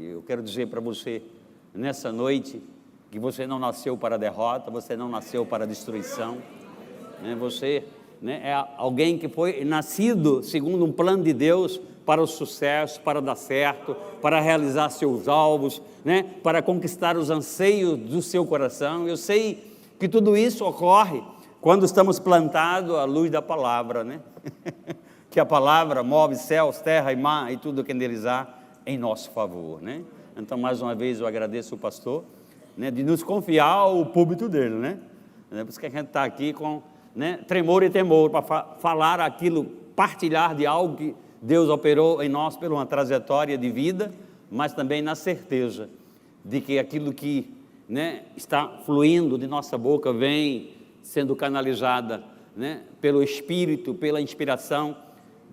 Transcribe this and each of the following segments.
eu quero dizer para você, nessa noite, que você não nasceu para a derrota, você não nasceu para a destruição, né? Você, né, é alguém que foi nascido segundo um plano de Deus para o sucesso, para dar certo, para realizar seus alvos, né, para conquistar os anseios do seu coração. Eu sei que tudo isso ocorre quando estamos plantados à luz da palavra, né? Que a palavra move céus, terra e mar e tudo que neles há em nosso favor, né? Então, mais uma vez, eu agradeço o pastor, né, de nos confiar o púlpito dele, né? Por isso que a gente está aqui com, né, tremor e temor, para falar aquilo, partilhar de algo que Deus operou em nós por uma trajetória de vida, mas também na certeza de que aquilo que, né, está fluindo de nossa boca vem sendo canalizada, né, pelo Espírito, pela inspiração,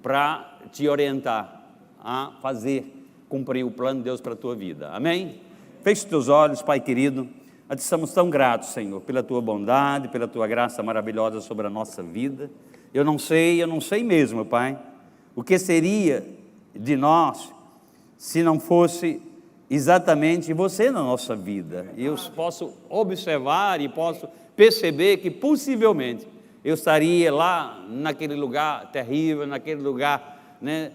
para te orientar a fazer cumprir o plano de Deus para a tua vida. Amém? Feche os teus olhos, Pai querido. Nós estamos tão gratos, Senhor, pela tua bondade, pela tua graça maravilhosa sobre a nossa vida. Eu não sei mesmo, Pai, o que seria de nós se não fosse exatamente você na nossa vida. Eu posso observar e posso perceber que possivelmente eu estaria lá naquele lugar terrível, naquele lugar, né,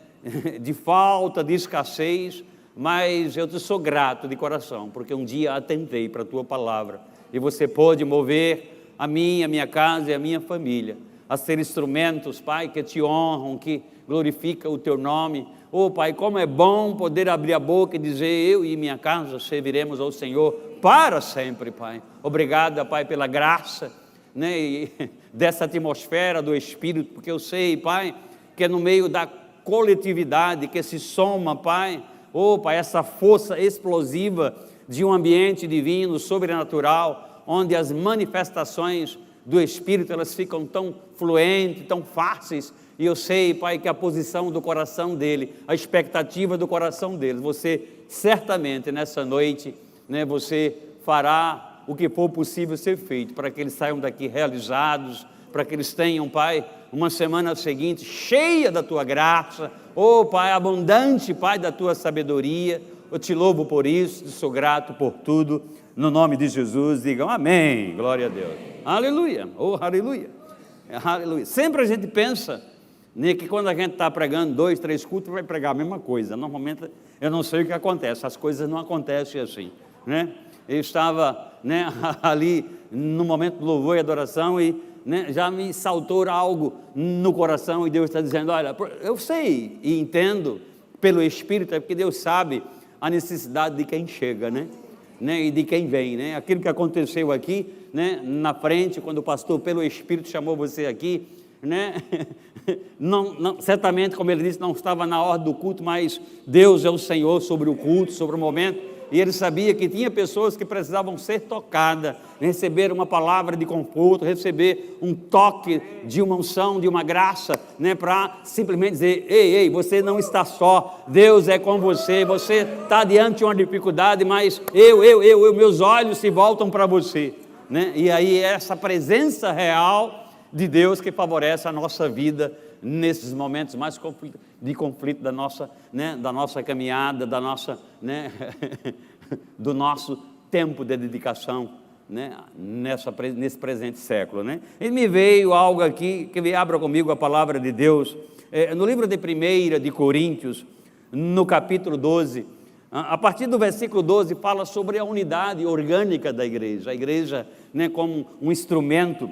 de falta, de escassez, mas eu te sou grato de coração, porque um dia atentei para a tua palavra e você pôde mover a minha casa e a minha família a ser instrumentos, Pai, que te honram, que glorificam o teu nome. Oh, Pai, como é bom poder abrir a boca e dizer: eu e minha casa serviremos ao Senhor para sempre, Pai. Obrigado, Pai, pela graça, né, e dessa atmosfera do Espírito, porque eu sei, Pai, que é no meio da coletividade que se soma, Pai, oh, Pai, essa força explosiva de um ambiente divino, sobrenatural, onde as manifestações do Espírito, elas ficam tão fluentes, tão fáceis. E eu sei, Pai, que a posição do coração dele, a expectativa do coração dele, você certamente nessa noite, né, você fará o que for possível ser feito, para que eles saiam daqui realizados, para que eles tenham, Pai, uma semana seguinte cheia da tua graça, oh, Pai, abundante, Pai, da tua sabedoria. Eu te louvo por isso, te sou grato por tudo, no nome de Jesus. Digam amém, glória a Deus, aleluia, oh, aleluia, aleluia. Sempre a gente pensa, né, que quando a gente está pregando 2, 3 cultos, vai pregar a mesma coisa. Normalmente eu não sei o que acontece, as coisas não acontecem assim, né? Eu estava, né, ali no momento do louvor e adoração e, né, já me saltou algo no coração e Deus está dizendo: olha, eu sei e entendo pelo Espírito, é porque Deus sabe a necessidade de quem chega, né, e de quem vem, né? Aquilo que aconteceu aqui, né, na frente, quando o pastor pelo Espírito chamou você aqui, né, não, certamente, como ele disse, não estava na ordem do culto, mas Deus é o Senhor sobre o culto, sobre o momento. E ele sabia que tinha pessoas que precisavam ser tocadas, receber uma palavra de conforto, receber um toque de uma unção, de uma graça, né, para simplesmente dizer: ei, você não está só, Deus é com você, você está diante de uma dificuldade, mas meus olhos se voltam para você, né? E aí é essa presença real de Deus que favorece a nossa vida nesses momentos mais de conflito da nossa, né, da nossa caminhada, da nossa, né, do nosso tempo de dedicação, né, nesse presente século, né? E me veio algo aqui, que abra comigo a palavra de Deus, no livro de 1 de Coríntios, no capítulo 12, a partir do versículo 12, fala sobre a unidade orgânica da igreja, a igreja, né, como um instrumento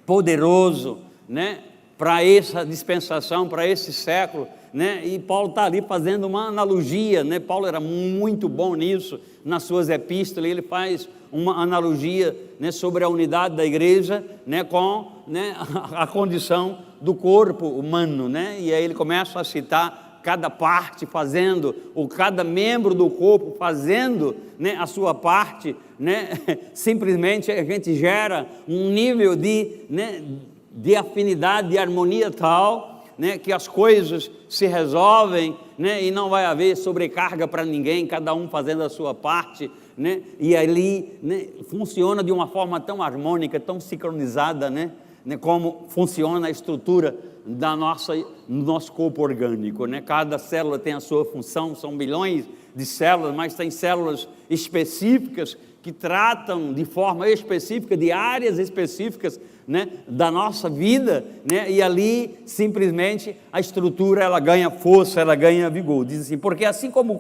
poderoso, né, para essa dispensação, para esse século, né? E Paulo está ali fazendo uma analogia, né? Paulo era muito bom nisso, nas suas epístolas, ele faz uma analogia, né, sobre a unidade da igreja, né, com, né, a condição do corpo humano, né? E aí ele começa a citar cada parte fazendo, ou cada membro do corpo fazendo, né, a sua parte, né? Simplesmente a gente gera um nível de, né, de afinidade, de harmonia tal, né, que as coisas se resolvem, né, e não vai haver sobrecarga para ninguém, cada um fazendo a sua parte, né, e ali, né, funciona de uma forma tão harmônica, tão sincronizada, né, como funciona a estrutura no nosso corpo orgânico, né? Cada célula tem a sua função, são milhões de células, mas tem células específicas que tratam de forma específica, de áreas específicas, né, da nossa vida, né? E ali simplesmente a estrutura ela ganha força, ela ganha vigor. Diz assim, porque assim como o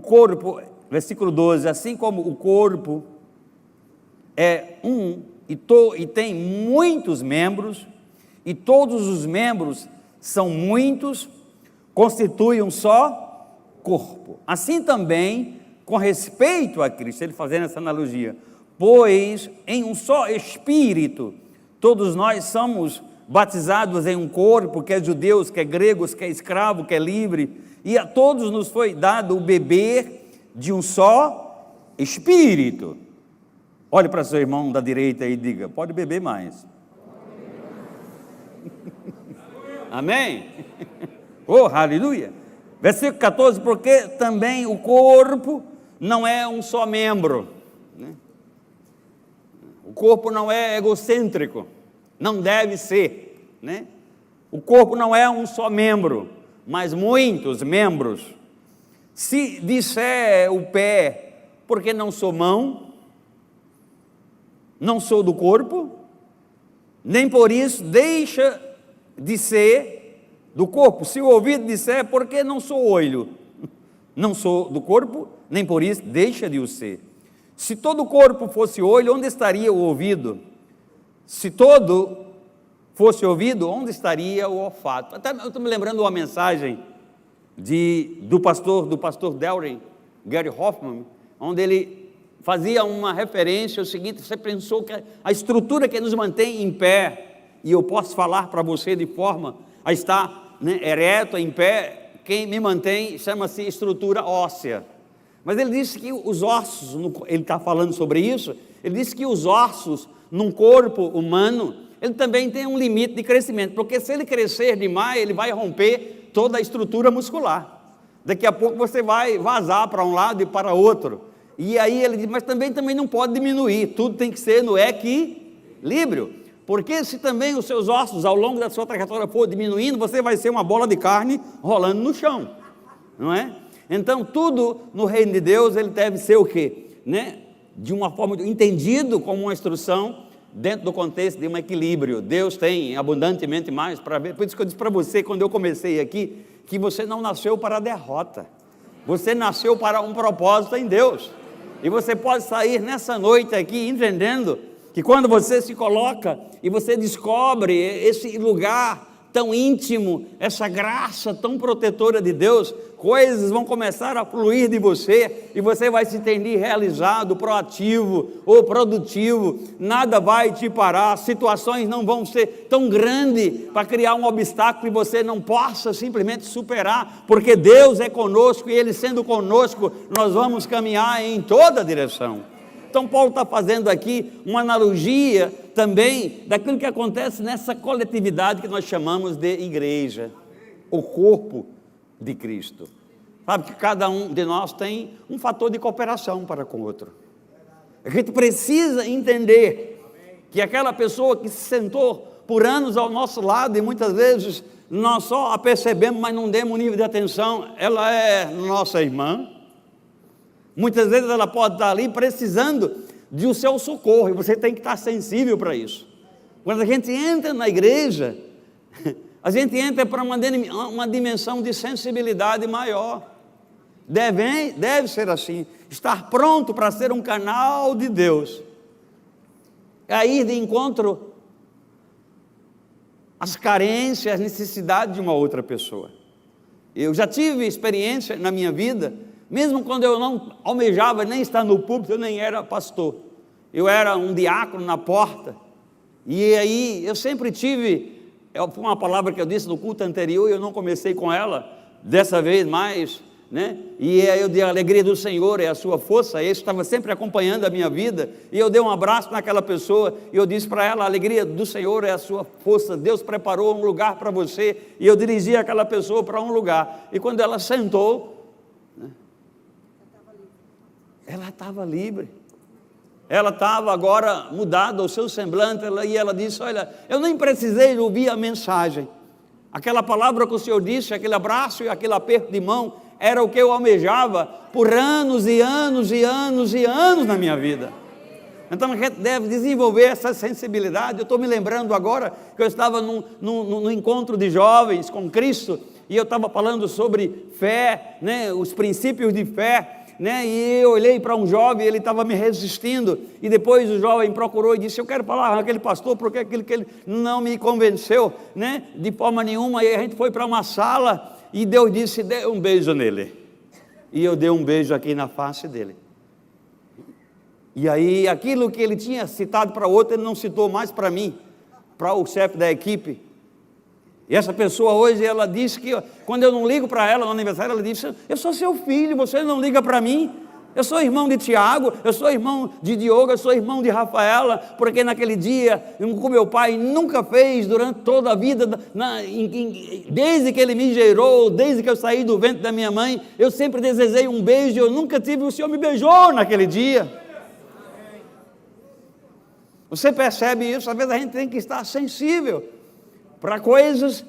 corpo, versículo 12, assim como o corpo é um e tem muitos membros, e todos os membros são muitos, constituem um só corpo. Assim também, com respeito a Cristo, ele fazendo essa analogia, pois em um só Espírito, todos nós somos batizados em um corpo, quer judeus, quer gregos, quer escravo, quer livre, e a todos nos foi dado o beber de um só Espírito. Olhe para seu irmão da direita e diga, pode beber mais. Amém? Oh, aleluia! Versículo 14, porque também o corpo não é um só membro, né? O corpo não é egocêntrico, não deve ser, né? O corpo não é um só membro, mas muitos membros. Se disser o pé, porque não sou mão, não sou do corpo, nem por isso deixa de ser do corpo. Se o ouvido disser, porque não sou olho, não sou do corpo, nem por isso deixa de o ser. Se todo o corpo fosse olho, onde estaria o ouvido? Se todo fosse ouvido, onde estaria o olfato? Até eu estou me lembrando uma mensagem do pastor Delrin, Gary Hoffman, onde ele fazia uma referência ao seguinte: você pensou que a estrutura que nos mantém em pé, e eu posso falar para você de forma a estar, né, ereto, em pé, quem me mantém chama-se estrutura óssea. Mas ele disse que os ossos, ele está falando sobre isso, ele disse que os ossos num corpo humano, ele também tem um limite de crescimento, porque se ele crescer demais, ele vai romper toda a estrutura muscular. Daqui a pouco você vai vazar para um lado e para outro. E aí ele diz, mas também não pode diminuir, tudo tem que ser no equilíbrio. Porque se também os seus ossos ao longo da sua trajetória for diminuindo, você vai ser uma bola de carne rolando no chão, não é? Então tudo no reino de Deus, ele deve ser o quê? Né? De uma forma entendido como uma instrução dentro do contexto de um equilíbrio. Deus tem abundantemente mais para ver. Por isso que eu disse para você, quando eu comecei aqui, que você não nasceu para a derrota, você nasceu para um propósito em Deus. E você pode sair nessa noite aqui entendendo que quando você se coloca e você descobre esse lugar tão íntimo, essa graça tão protetora de Deus, coisas vão começar a fluir de você e você vai se entender realizado, proativo ou produtivo. Nada vai te parar, situações não vão ser tão grandes para criar um obstáculo que você não possa simplesmente superar, porque Deus é conosco e Ele sendo conosco, nós vamos caminhar em toda a direção. Então Paulo está fazendo aqui uma analogia também daquilo que acontece nessa coletividade que nós chamamos de igreja, o corpo de Cristo. Sabe que cada um de nós tem um fator de cooperação para com o outro. A gente precisa entender que aquela pessoa que se sentou por anos ao nosso lado e muitas vezes nós só a percebemos, mas não demos um nível de atenção, ela é nossa irmã. Muitas vezes ela pode estar ali precisando de o seu socorro, e você tem que estar sensível para isso. Quando a gente entra na igreja, a gente entra para uma dimensão de sensibilidade maior. Deve ser assim, estar pronto para ser um canal de Deus, a ir de encontro às carências, às necessidades de uma outra pessoa. Eu já tive experiência na minha vida, mesmo quando eu não almejava nem estar no púlpito, eu nem era pastor, eu era um diácono na porta, e aí eu sempre tive, foi uma palavra que eu disse no culto anterior, e eu não comecei com ela, dessa vez mais, né? E aí eu dei a alegria do Senhor, é a sua força, e isso estava sempre acompanhando a minha vida, e eu dei um abraço naquela pessoa, e eu disse para ela, a alegria do Senhor é a sua força, Deus preparou um lugar para você, e eu dirigi aquela pessoa para um lugar, e quando ela sentou, ela estava livre. ela estava agora mudada, o seu semblante, e ela disse: olha, eu nem precisei ouvir a mensagem, aquela palavra que o Senhor disse, aquele abraço e aquele aperto de mão, era o que eu almejava por anos e anos e anos e anos na minha vida. Então a gente deve desenvolver essa sensibilidade. Eu estou me lembrando agora que eu estava num encontro de jovens com Cristo, e eu estava falando sobre fé, né, os princípios de fé, né, e eu olhei para um jovem, ele estava me resistindo, e depois o jovem procurou e disse: eu quero falar com aquele pastor, porque aquilo que ele não me convenceu, né, de forma nenhuma. E a gente foi para uma sala, e Deus disse: dê um beijo nele, e eu dei um beijo aqui na face dele. E aí aquilo que ele tinha citado para outro, ele não citou mais para mim, para o chefe da equipe. E essa pessoa hoje, ela disse que, quando eu não ligo para ela no aniversário, ela disse: eu sou seu filho, você não liga para mim? Eu sou irmão de Tiago, eu sou irmão de Diogo, eu sou irmão de Rafaela, porque naquele dia, com meu pai, nunca fez durante toda a vida, desde que ele me gerou, desde que eu saí do ventre da minha mãe, eu sempre desejei um beijo, eu nunca tive, o Senhor me beijou naquele dia. Você percebe isso? Às vezes a gente tem que estar sensível para coisas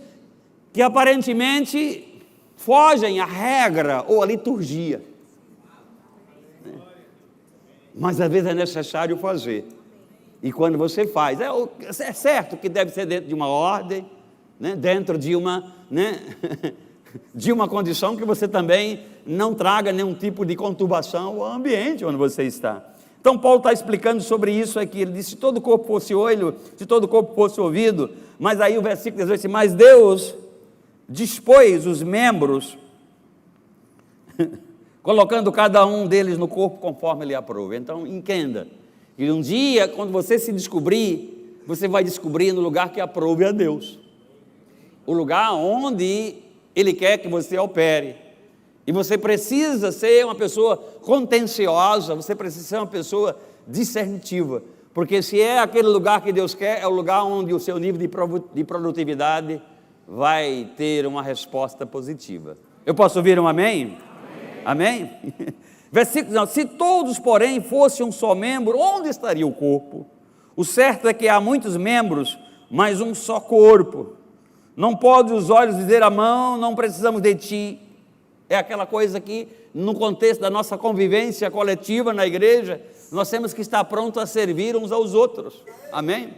que aparentemente fogem à regra ou à liturgia, mas às vezes é necessário fazer. E quando você faz, é certo que deve ser dentro de uma ordem, né? Dentro de uma, né? de uma condição que você também não traga nenhum tipo de conturbação ao ambiente onde você está. Então Paulo está explicando sobre isso aqui. Ele disse: se todo o corpo fosse olho, se todo o corpo fosse ouvido. Mas aí o versículo 18 diz: mas Deus dispôs os membros, colocando cada um deles no corpo conforme Ele aprova. Então entenda, que um dia, quando você se descobrir, você vai descobrir no lugar que aprove a Deus, o lugar onde Ele quer que você opere. E você precisa ser uma pessoa contenciosa, você precisa ser uma pessoa discernitiva, porque se é aquele lugar que Deus quer, é o lugar onde o seu nível de produtividade vai ter uma resposta positiva. Eu posso ouvir um amém? Amém? Versículo 9: se todos, porém, fossem um só membro, onde estaria o corpo? O certo é que há muitos membros, mas um só corpo. Não pode os olhos dizer à mão: não precisamos de ti. É aquela coisa que, no contexto da nossa convivência coletiva na igreja, nós temos que estar prontos a servir uns aos outros. Amém?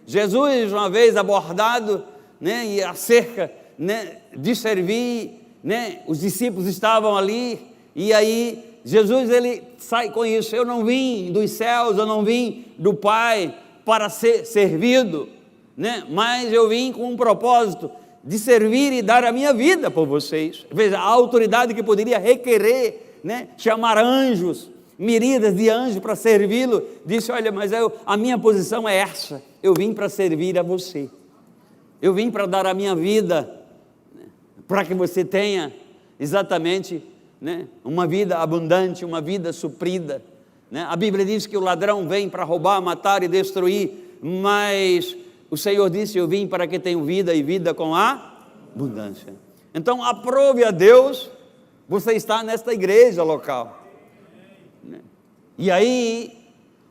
Jesus, uma vez abordado, né, e acerca, né, de servir, né, os discípulos estavam ali, e aí Jesus, ele sai com isso: eu não vim dos céus, eu não vim do Pai para ser servido, né, mas eu vim com um propósito de servir e dar a minha vida por vocês. Veja, a autoridade que poderia requerer, né, chamar anjos, miríadas de anjos para servi-lo, disse: olha, mas a minha posição é essa, eu vim para servir a você, eu vim para dar a minha vida, né, para que você tenha exatamente, né, uma vida abundante, uma vida suprida, né? A Bíblia diz que o ladrão vem para roubar, matar e destruir, mas o Senhor disse: eu vim para que tenham vida e vida com abundância. Então aprove a Deus você estar nesta igreja local, né? E aí,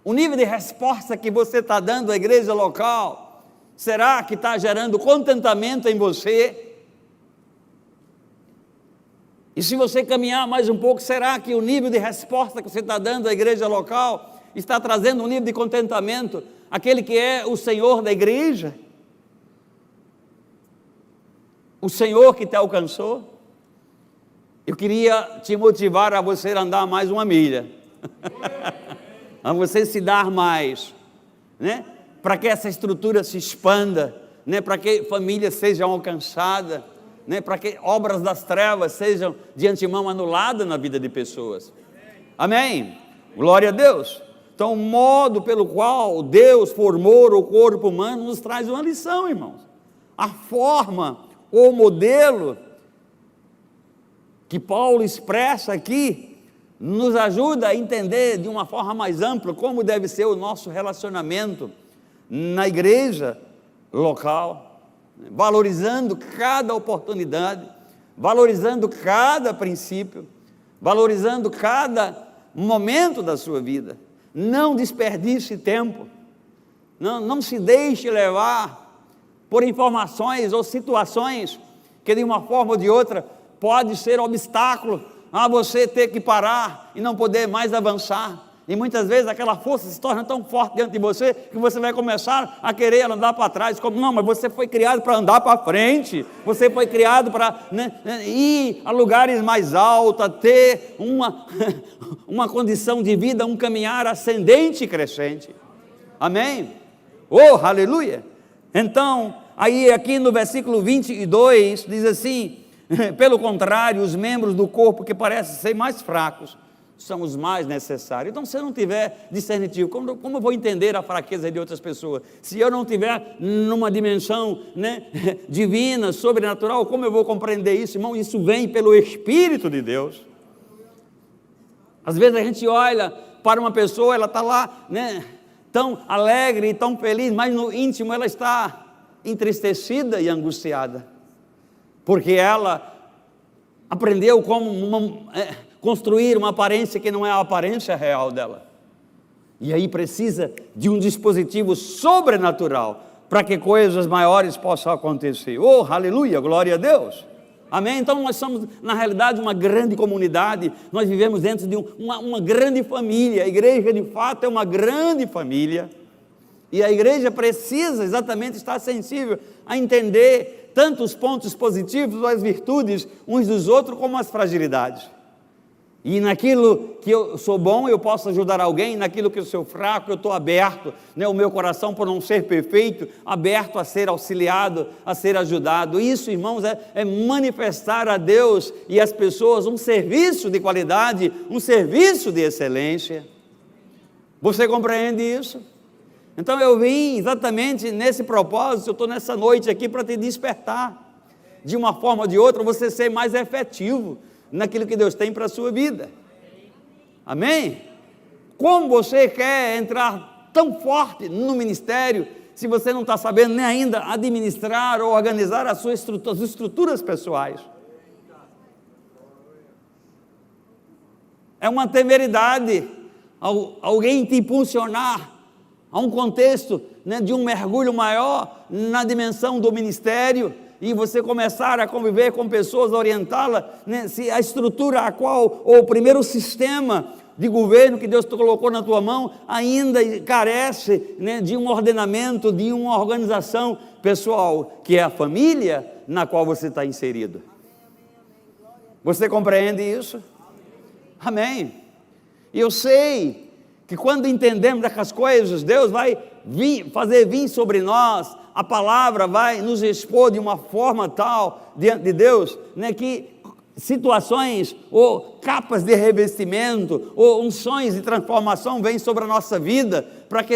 o nível de resposta que você está dando à igreja local, será que está gerando contentamento em você? E se você caminhar mais um pouco, será que o nível de resposta que você está dando à igreja local está trazendo um nível de contentamento aquele que é o Senhor da igreja? O Senhor que te alcançou? Eu queria te motivar a você andar mais uma milha, a você se dar mais, né? Para que essa estrutura se expanda, né? Para que famílias sejam alcançadas, né? Para que obras das trevas sejam de antemão anuladas na vida de pessoas. Amém? Glória a Deus. Então, o modo pelo qual Deus formou o corpo humano nos traz uma lição, irmãos. A forma ou modelo que Paulo expressa aqui nos ajuda a entender de uma forma mais ampla como deve ser o nosso relacionamento na igreja local, valorizando cada oportunidade, valorizando cada princípio, valorizando cada momento da sua vida. Não desperdice tempo. Não se deixe levar por informações ou situações que de uma forma ou de outra pode ser obstáculo a você ter que parar e não poder mais avançar. E muitas vezes aquela força se torna tão forte dentro de você que você vai começar a querer andar para trás. Como não, mas você foi criado para andar para frente. Você foi criado para ir a lugares mais altos, ter uma condição de vida, um caminhar ascendente e crescente. Amém? Oh, aleluia! Então, aí aqui no versículo 22 diz assim: pelo contrário, os membros do corpo que parecem ser mais fracos são os mais necessários. Então, se eu não tiver discernitivo, como eu vou entender a fraqueza de outras pessoas? Se eu não tiver numa dimensão divina, sobrenatural, como eu vou compreender isso, irmão? Isso vem pelo Espírito de Deus. Às vezes a gente olha para uma pessoa, ela está lá, tão alegre e tão feliz, mas no íntimo ela está entristecida e angustiada, porque ela aprendeu como construir uma aparência que não é a aparência real dela, e aí precisa de um dispositivo sobrenatural para que coisas maiores possam acontecer. Oh, aleluia, glória a Deus, amém? Então nós somos na realidade uma grande comunidade, nós vivemos dentro de uma grande família. A igreja de fato é uma grande família, e a igreja precisa exatamente estar sensível a entender tanto os pontos positivos, as virtudes uns dos outros, como as fragilidades. E naquilo que eu sou bom, eu posso ajudar alguém. Naquilo que eu sou fraco, eu estou aberto, o meu coração, por não ser perfeito, aberto a ser auxiliado, a ser ajudado. Isso, irmãos, é manifestar a Deus e às pessoas um serviço de qualidade, um serviço de excelência. Você compreende isso? Então eu vim exatamente nesse propósito. Eu estou nessa noite aqui para te despertar, de uma forma ou de outra, você ser mais efetivo naquilo que Deus tem para a sua vida. Amém? Como você quer entrar tão forte no ministério, se você não está sabendo nem ainda administrar ou organizar as suas estruturas pessoais? É uma temeridade alguém te impulsionar a um contexto de um mergulho maior na dimensão do ministério, e você começar a conviver com pessoas, orientá-la, se a estrutura a qual, ou o primeiro sistema de governo que Deus colocou na tua mão, ainda carece de um ordenamento, de uma organização pessoal, que é a família na qual você está inserido. Você compreende isso? Amém. E eu sei que quando entendemos essas coisas, Deus vai fazer vir sobre nós, a palavra vai nos expor de uma forma tal, diante de Deus, que situações, ou capas de revestimento, ou unções de transformação vêm sobre a nossa vida, para que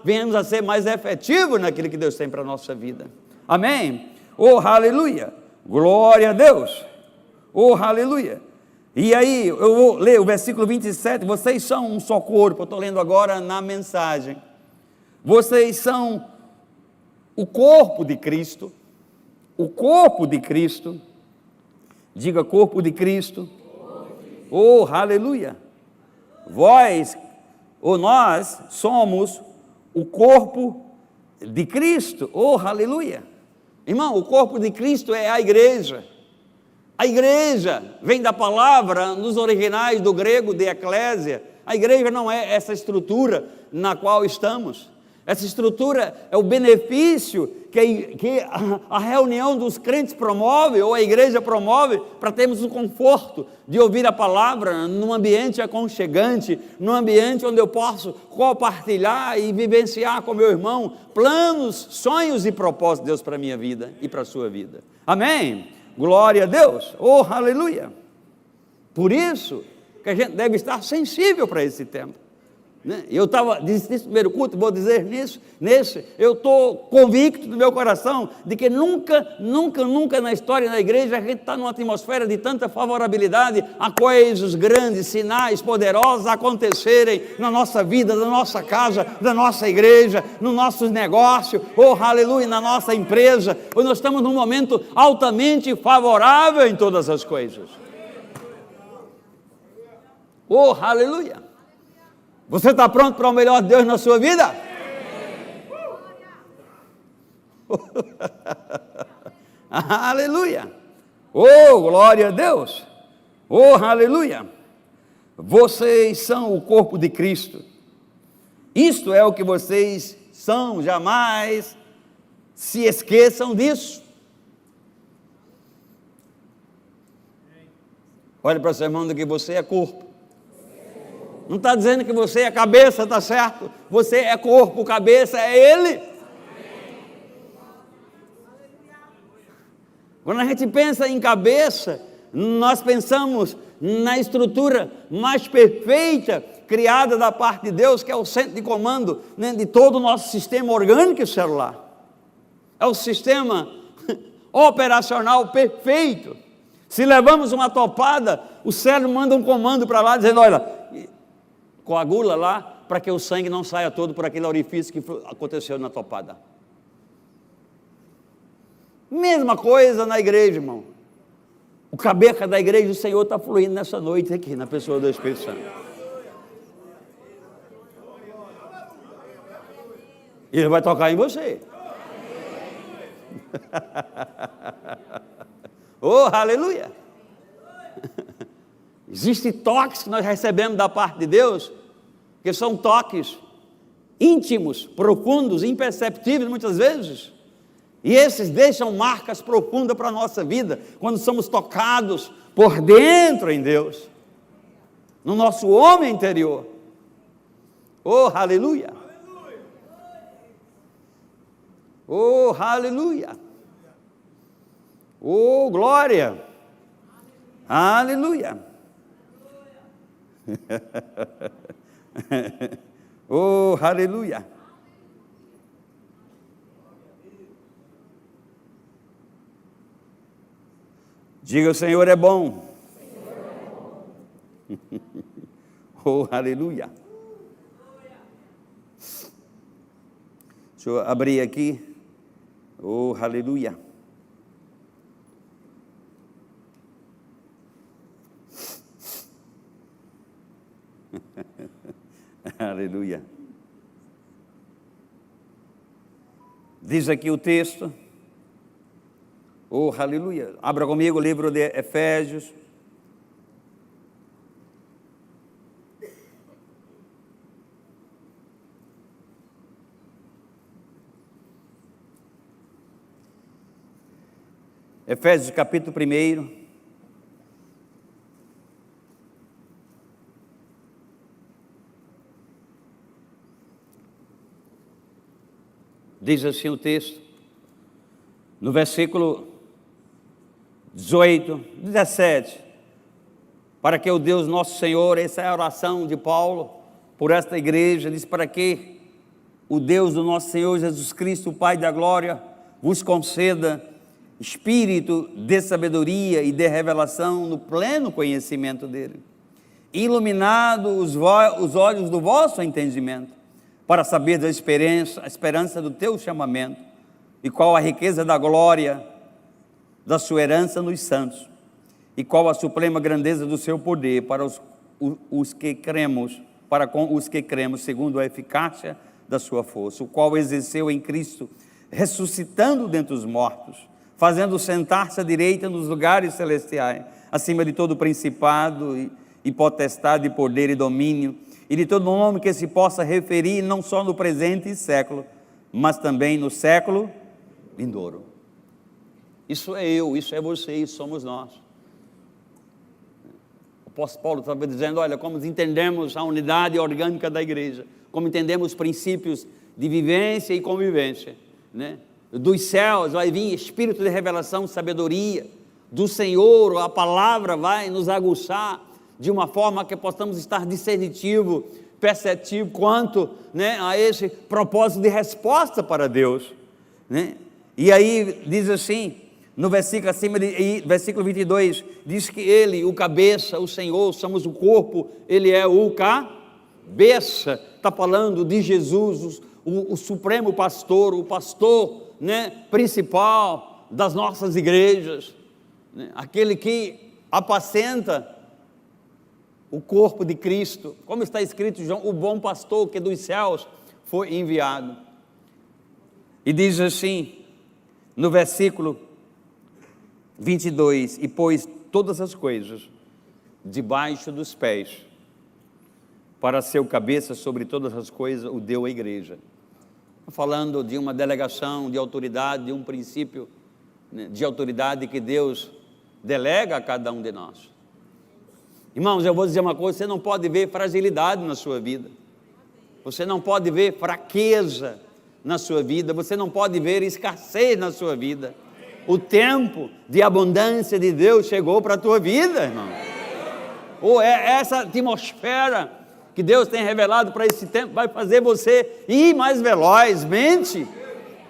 venhamos a ser mais efetivos naquilo que Deus tem para a nossa vida. Amém? Oh, aleluia! Glória a Deus! Oh, aleluia! E aí, eu vou ler o versículo 27, vocês são um só corpo. Eu estou lendo agora na mensagem. Vocês são o corpo de Cristo, o corpo de Cristo. Diga, corpo de Cristo. Oh, aleluia! Vós, ou nós, somos o corpo de Cristo. Oh, aleluia! Irmão, o corpo de Cristo é a igreja. A igreja vem da palavra, nos originais do grego, de eclésia. A igreja não é essa estrutura na qual estamos. Essa estrutura é o benefício que a reunião dos crentes promove, ou a igreja promove, para termos o conforto de ouvir a palavra num ambiente aconchegante, num ambiente onde eu posso compartilhar e vivenciar com meu irmão planos, sonhos e propósitos de Deus para a minha vida e para a sua vida. Amém? Glória a Deus. Oh, aleluia! Por isso que a gente deve estar sensível para esse tempo. Eu estava, disse nesse primeiro culto, vou dizer nesse, eu estou convicto do meu coração de que nunca na história da igreja a gente está numa atmosfera de tanta favorabilidade a coisas grandes, sinais poderosos acontecerem na nossa vida, na nossa casa, na nossa igreja, nos nossos negócios, oh aleluia, na nossa empresa. Nós estamos num momento altamente favorável em todas as coisas. Oh aleluia! Você está pronto para o melhor de Deus na sua vida? Aleluia! Oh, glória a Deus! Oh, aleluia! Vocês são o corpo de Cristo. Isto é o que vocês são, jamais se esqueçam disso. Olha para o seu irmão que você é corpo. Não está dizendo que você é cabeça, está certo? Você é corpo, cabeça é Ele. Quando a gente pensa em cabeça, nós pensamos na estrutura mais perfeita criada da parte de Deus, que é o centro de comando, né, de todo o nosso sistema orgânico e celular. É o sistema operacional perfeito. Se levamos uma topada, o cérebro manda um comando para lá, dizendo, olha, coagula lá, para que o sangue não saia todo por aquele orifício que aconteceu na topada. Mesma coisa na igreja, irmão. O cabeça da igreja do Senhor está fluindo nessa noite aqui, na pessoa do Espírito Santo. E Ele vai tocar em você. Oh, aleluia! Existem toques que nós recebemos da parte de Deus, que são toques íntimos, profundos, imperceptíveis muitas vezes. E esses deixam marcas profundas para a nossa vida, quando somos tocados por dentro em Deus, no nosso homem interior. Oh, aleluia! Oh, aleluia! Oh, glória! Aleluia! Oh, aleluia! Diga, o Senhor é bom. Oh, aleluia. Deixa eu abrir aqui. Oh, aleluia. Aleluia. Diz aqui o texto. Oh, aleluia. Abra comigo o livro de Efésios. Efésios capítulo 1. Diz assim o texto, no versículo 18, 17, para que o Deus nosso Senhor, essa é a oração de Paulo por esta igreja, diz, para que o Deus do nosso Senhor Jesus Cristo, o Pai da glória, vos conceda espírito de sabedoria e de revelação no pleno conhecimento dele, iluminado os olhos do vosso entendimento, para saber da esperança do teu chamamento, e qual a riqueza da glória da sua herança nos santos, e qual a suprema grandeza do seu poder para os que cremos, para com os que cremos, segundo a eficácia da sua força, o qual exerceu em Cristo, ressuscitando dentre os mortos, fazendo sentar-se à direita nos lugares celestiais, acima de todo principado e potestade, poder e domínio, e de todo nome que se possa referir, não só no presente século, mas também no século vindouro. Isso é eu, isso é você, isso somos nós. O apóstolo Paulo estava dizendo, olha, como entendemos a unidade orgânica da igreja, como entendemos os princípios de vivência e convivência, né? Dos céus vai vir espírito de revelação, sabedoria, do Senhor, a palavra vai nos aguçar, de uma forma que possamos estar discernitivo, perceptivo, quanto, né, a esse propósito de resposta para Deus, né? E aí diz assim, no versículo versículo 22, diz que Ele, o cabeça, o Senhor, somos o corpo, Ele é o cabeça, está falando de Jesus, o supremo pastor, o pastor, né, principal das nossas igrejas, né, aquele que apacenta o corpo de Cristo, como está escrito, João, o bom pastor que dos céus foi enviado. E diz assim, no versículo 22, e pôs todas as coisas debaixo dos pés, para ser o cabeça sobre todas as coisas, o deu à igreja. Falando de uma delegação de autoridade, de um princípio, né, de autoridade que Deus delega a cada um de nós. Irmãos, eu vou dizer uma coisa, você não pode ver fragilidade na sua vida, você não pode ver fraqueza na sua vida, você não pode ver escassez na sua vida. O tempo de abundância de Deus chegou para a tua vida, irmão. Ou essa atmosfera que Deus tem revelado para esse tempo vai fazer você ir mais velozmente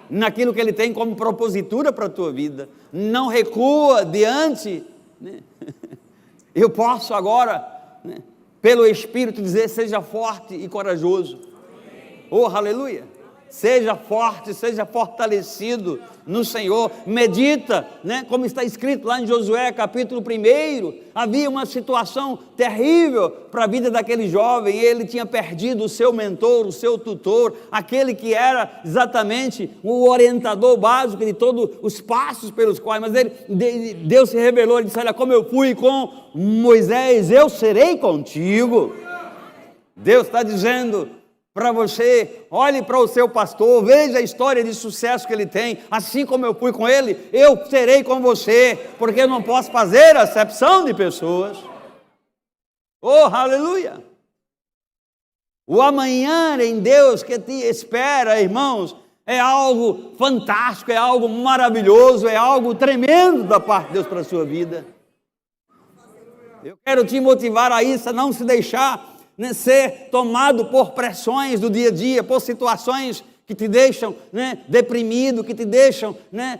naquilo que Ele tem como propositura para a tua vida. Não recua diante, né? Eu posso agora, né, pelo Espírito dizer, seja forte e corajoso. Oh, aleluia! Seja forte, seja fortalecido no Senhor. Medita, né, como está escrito lá em Josué capítulo 1, havia uma situação terrível para a vida daquele jovem. Ele tinha perdido o seu mentor, o seu tutor, aquele que era exatamente o orientador básico de todos os passos pelos quais, mas Deus se revelou, ele disse, olha, como eu fui com Moisés, eu serei contigo. Deus está dizendo para você, olhe para o seu pastor, veja a história de sucesso que ele tem, assim como eu fui com ele, eu serei com você, porque eu não posso fazer acepção de pessoas. Oh, aleluia! O amanhã em Deus que te espera, irmãos, é algo fantástico, é algo maravilhoso, é algo tremendo da parte de Deus para a sua vida. Eu quero te motivar a isso, a não se deixar, né, ser tomado por pressões do dia a dia, por situações que te deixam, né, deprimido, que te deixam, né,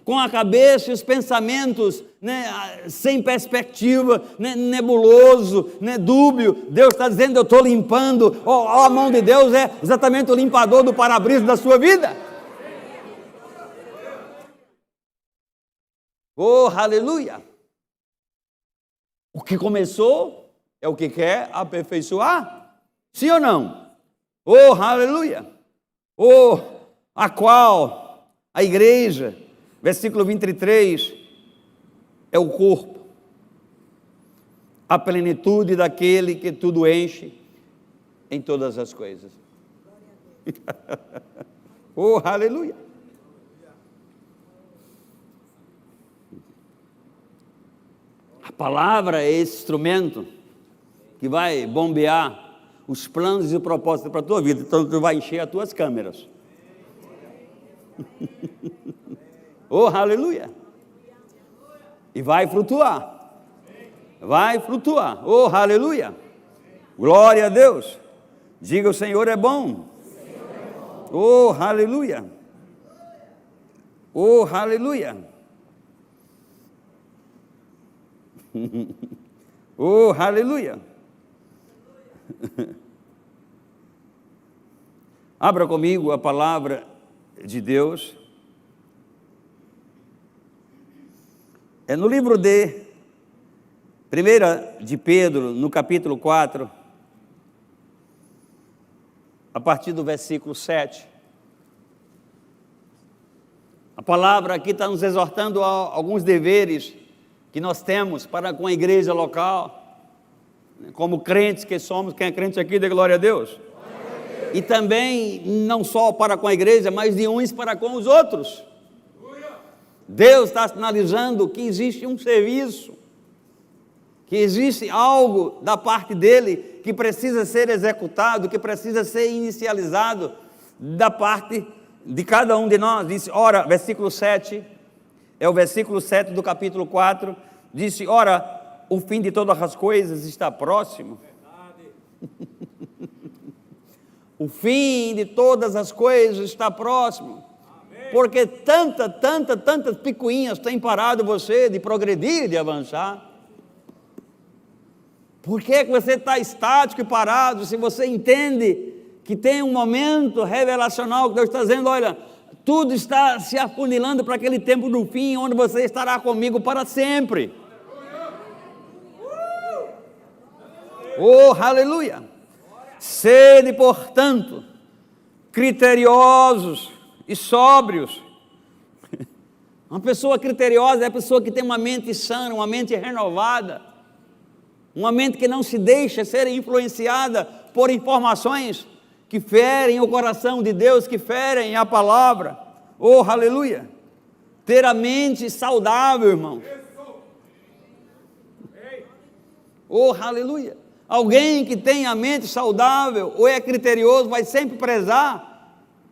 com a cabeça e os pensamentos, né, sem perspectiva, né, nebuloso, né, dúbio. Deus está dizendo, eu estou limpando. A mão de Deus é exatamente o limpador do para-brisa da sua vida. Oh, aleluia! O que começou é o que quer aperfeiçoar, sim ou não? Oh, aleluia! Oh, a qual a igreja, versículo 23, é o corpo, a plenitude daquele que tudo enche em todas as coisas. Oh, aleluia! A palavra é esse instrumento que vai bombear os planos e o propósito para a tua vida. Então, tu vai encher as tuas câmeras. Oh, aleluia! E vai flutuar. Vai flutuar. Oh, aleluia! Glória a Deus. Diga, o Senhor é bom. Oh, aleluia! Oh, aleluia! Oh, aleluia! Abra comigo a palavra de Deus. É no livro de 1 de Pedro, no capítulo 4, a partir do versículo 7. A palavra aqui está nos exortando a alguns deveres que nós temos para com a igreja local, como crentes que somos. Quem é crente aqui, dê glória a Deus. Glória a Deus. E também, não só para com a igreja, mas de uns para com os outros. Deus está sinalizando que existe um serviço, que existe algo da parte dele que precisa ser executado, que precisa ser inicializado da parte de cada um de nós. Disse, ora, versículo 7, é o versículo 7 do capítulo 4, disse, ora, o fim de todas as coisas está próximo. O fim de todas as coisas está próximo. Amém. Porque tantas picuinhas têm parado você de progredir, de avançar. Por que você está estático e parado, se você entende que tem um momento revelacional que Deus está dizendo, olha, tudo está se afunilando para aquele tempo do fim, onde você estará comigo para sempre. Oh, aleluia! Sede, portanto, criteriosos e sóbrios. Uma pessoa criteriosa é a pessoa que tem uma mente sã, uma mente renovada, uma mente que não se deixa ser influenciada por informações que ferem o coração de Deus, que ferem a palavra. Oh, aleluia! Ter a mente saudável, irmão. Oh, aleluia! Alguém que tem a mente saudável ou é criterioso vai sempre prezar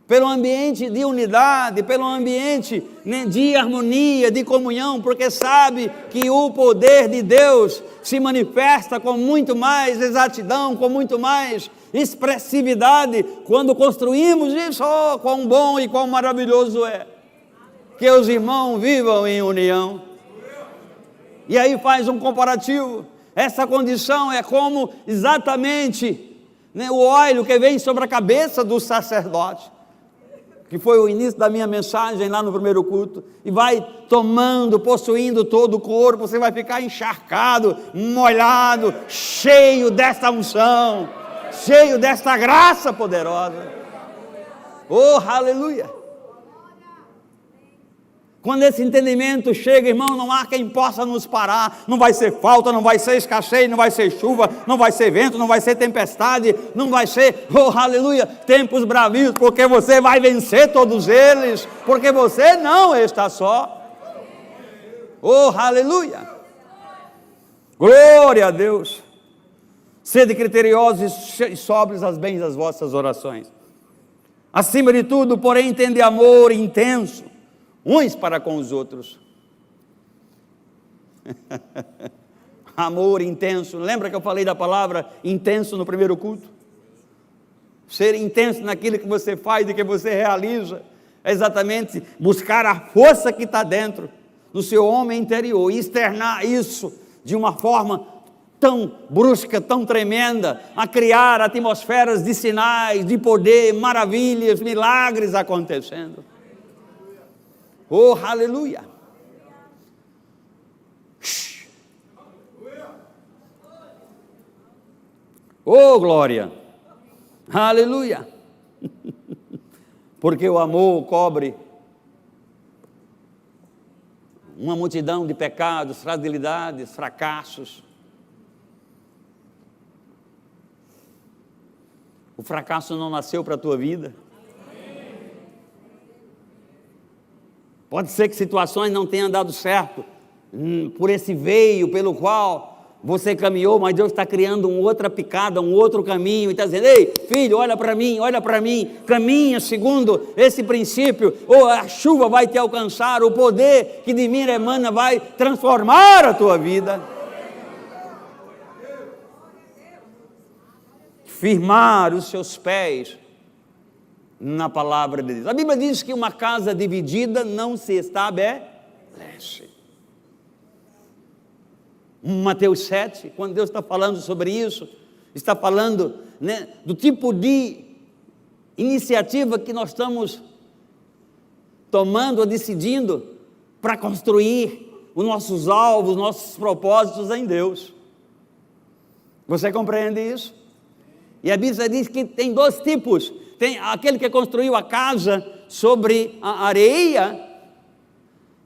pelo ambiente de unidade, pelo ambiente, né, de harmonia, de comunhão, porque sabe que o poder de Deus se manifesta com muito mais exatidão, com muito mais expressividade, quando construímos isso. Oh, quão bom e quão maravilhoso é que os irmãos vivam em união. E aí faz um comparativo. Essa condição é como exatamente, né, o óleo que vem sobre a cabeça do sacerdote, que foi o início da minha mensagem lá no primeiro culto, e vai tomando, possuindo todo o corpo. Você vai ficar encharcado, molhado, cheio desta unção, cheio desta graça poderosa. Oh, aleluia! Quando esse entendimento chega, irmão, não há quem possa nos parar. Não vai ser falta, não vai ser escassez, não vai ser chuva, não vai ser vento, não vai ser tempestade, não vai ser, oh, aleluia, tempos bravios, porque você vai vencer todos eles, porque você não está só. Oh, aleluia! Glória a Deus! Sede criteriosos e sóbrios às bens das vossas orações. Acima de tudo, porém, tende amor intenso uns para com os outros. Amor intenso. Lembra que eu falei da palavra intenso no primeiro culto? Ser intenso naquilo que você faz e que você realiza é exatamente buscar a força que está dentro do seu homem interior e externar isso de uma forma tão brusca, tão tremenda, a criar atmosferas de sinais, de poder, maravilhas, milagres acontecendo. Oh, aleluia! Oh, glória! Aleluia! Porque o amor cobre uma multidão de pecados, fragilidades, fracassos. O fracasso não nasceu para a tua vida. Pode ser que situações não tenham dado certo por esse veio pelo qual você caminhou, mas Deus está criando uma outra picada, um outro caminho, e está dizendo: ei, filho, olha para mim, caminha segundo esse princípio, ou a chuva vai te alcançar, o poder que de mim emana vai transformar a tua vida. Firmar os seus pés na palavra de Deus. A Bíblia diz que uma casa dividida não se estabelece. Mateus 7, quando Deus está falando sobre isso, está falando, né, do tipo de iniciativa que nós estamos tomando ou decidindo para construir os nossos alvos, os nossos propósitos em Deus. Você compreende isso? E a Bíblia diz que tem dois tipos. Tem aquele que construiu a casa sobre a areia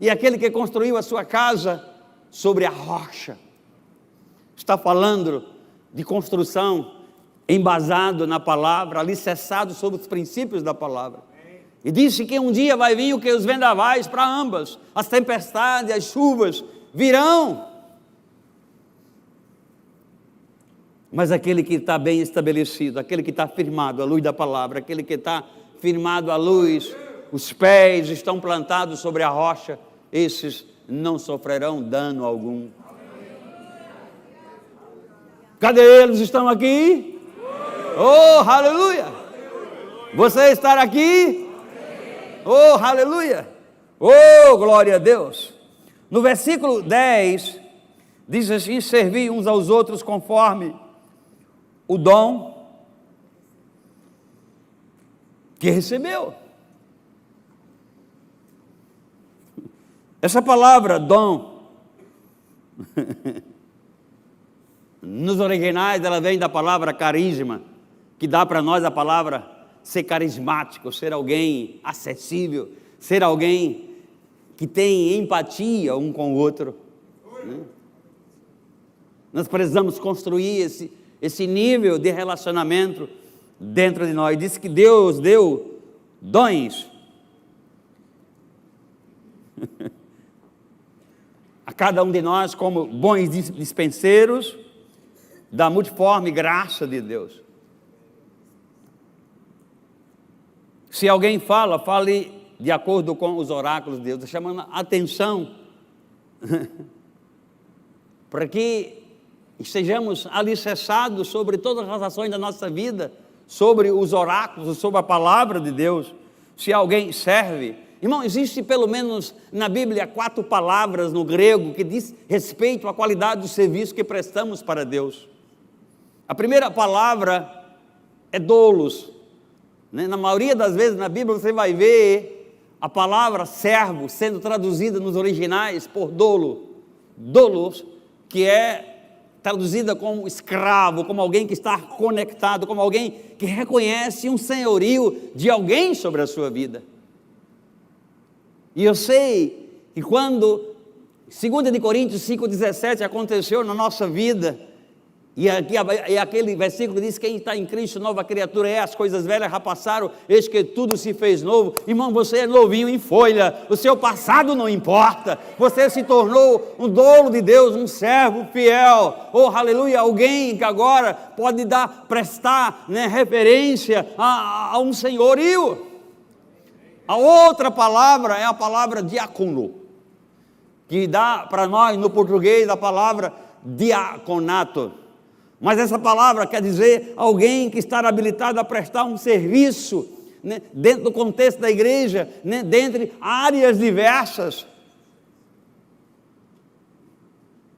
e aquele que construiu a sua casa sobre a rocha. Está falando de construção embasado na palavra, alicerçado sobre os princípios da palavra. E disse que um dia vai vir o que os vendavais para ambas, as tempestades, as chuvas virão. Mas aquele que está bem estabelecido, aquele que está firmado à luz da palavra, aquele que está firmado à luz, os pés estão plantados sobre a rocha, esses não sofrerão dano algum. Cadê eles? Estão aqui? Oh, aleluia! Você estar aqui? Oh, aleluia! Oh, glória a Deus! No versículo 10, diz assim: servi uns aos outros conforme o dom que recebeu. Essa palavra dom Nos originais ela vem da palavra carisma, que dá para nós a palavra ser carismático, ser alguém acessível, ser alguém que tem empatia um com o outro. Nós precisamos construir esse nível de relacionamento dentro de nós. Diz que Deus deu dons a cada um de nós como bons dispenseiros da multiforme graça de Deus. Se alguém fale de acordo com os oráculos de Deus, está chamando a atenção para que estejamos alicerçados sobre todas as ações da nossa vida, sobre os oráculos, sobre a palavra de Deus. Se alguém serve, irmão, existe pelo menos na Bíblia 4 palavras no grego que diz respeito à qualidade do serviço que prestamos para Deus. A primeira palavra é doulos, né? Na maioria das vezes na Bíblia você vai ver a palavra servo sendo traduzida nos originais por doulos, que é traduzida como escravo, como alguém que está conectado, como alguém que reconhece um senhorio de alguém sobre a sua vida. E eu sei que quando 2 Coríntios 5,17 aconteceu na nossa vida, e aquele versículo diz: quem está em Cristo, nova criatura é, as coisas velhas já passaram, eis que tudo se fez novo. Irmão, você é novinho em folha, o seu passado não importa, você se tornou um dolo de Deus, um servo fiel, oh aleluia, alguém que agora pode prestar, né, referência a um senhorio. A outra palavra é a palavra diácono, que dá para nós no português a palavra diaconato. Mas essa palavra quer dizer alguém que está habilitado a prestar um serviço, né, dentro do contexto da igreja, né, dentre áreas diversas,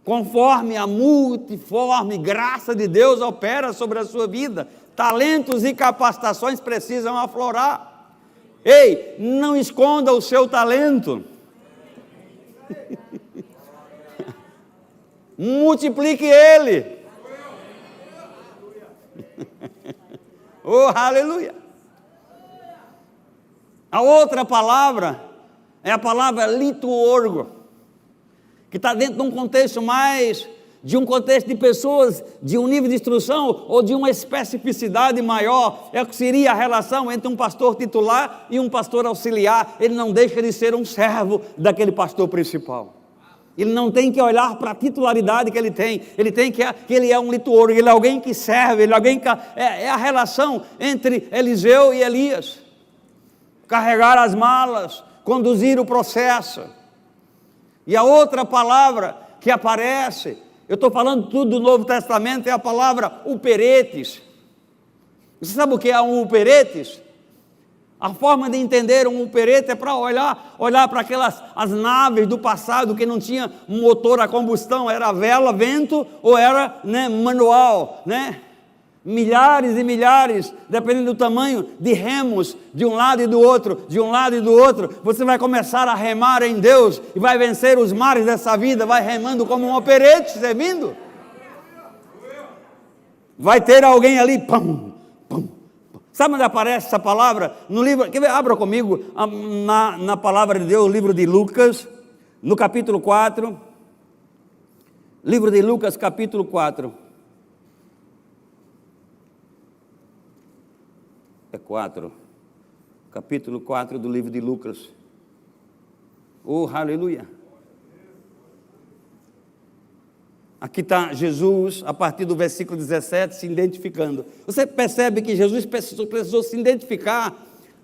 conforme a multiforme graça de Deus opera sobre a sua vida. Talentos e capacitações precisam aflorar. Ei, não esconda o seu talento. Multiplique ele. Oh, aleluia. A outra palavra é a palavra liturgo, que está dentro de um contexto mais, de um contexto de pessoas, de um nível de instrução ou de uma especificidade maior. É o que seria a relação entre um pastor titular e um pastor auxiliar. Ele não deixa de ser um servo daquele pastor principal. Ele não tem que olhar para a titularidade que ele tem que ele é um liturgo, ele é alguém que serve, ele é alguém que é a relação entre Eliseu e Elias. Carregar as malas, conduzir o processo. E a outra palavra que aparece, eu estou falando tudo do Novo Testamento, é a palavra uperetes. Você sabe o que é um uperetes? A forma de entender um uperete é para olhar para as naves do passado que não tinha motor a combustão, era vela, vento ou era, né, manual, né? Milhares e milhares, dependendo do tamanho, de remos de um lado e do outro, de um lado e do outro. Você vai começar a remar em Deus e vai vencer os mares dessa vida, vai remando como um operete, servindo. Vai ter alguém ali, pum, pum. Sabe onde aparece essa palavra? No livro, quer ver? Abra comigo na palavra de Deus, o livro de Lucas, no capítulo 4. Livro de Lucas, capítulo 4. É 4. Capítulo 4 do livro de Lucas. Oh, aleluia. Aqui está Jesus, a partir do versículo 17, se identificando. Você percebe que Jesus precisou se identificar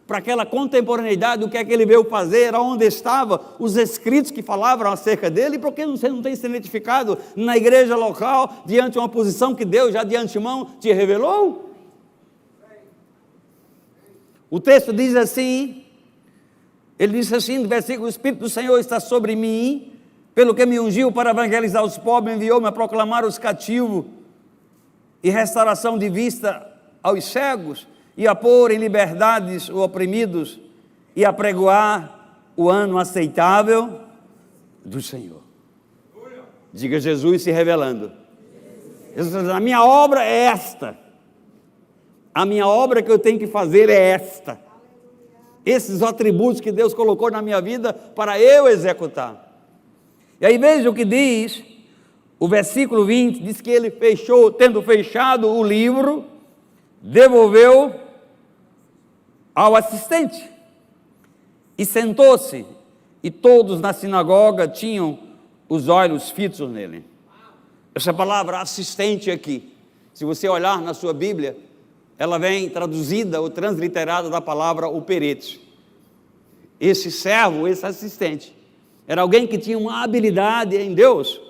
para aquela contemporaneidade do que é que ele veio fazer, onde estavam os escritos que falavam acerca dele, e por que você não tem se identificado na igreja local, diante de uma posição que Deus já de antemão te revelou? O texto diz assim, ele diz assim, no versículo: o Espírito do Senhor está sobre mim, pelo que me ungiu para evangelizar os pobres, enviou-me a proclamar os cativos e restauração de vista aos cegos, e a pôr em liberdades os oprimidos, e a pregoar o ano aceitável do Senhor. Diga: Jesus se revelando. A minha obra é esta. A minha obra que eu tenho que fazer é esta. Esses atributos que Deus colocou na minha vida para eu executar. E aí veja o que diz o versículo 20, diz que ele fechou, tendo fechado o livro, devolveu ao assistente e sentou-se, e todos na sinagoga tinham os olhos fitos nele. Essa palavra assistente aqui, se você olhar na sua Bíblia, ela vem traduzida ou transliterada da palavra operete. Esse servo, esse assistente, era alguém que tinha uma habilidade em Deus,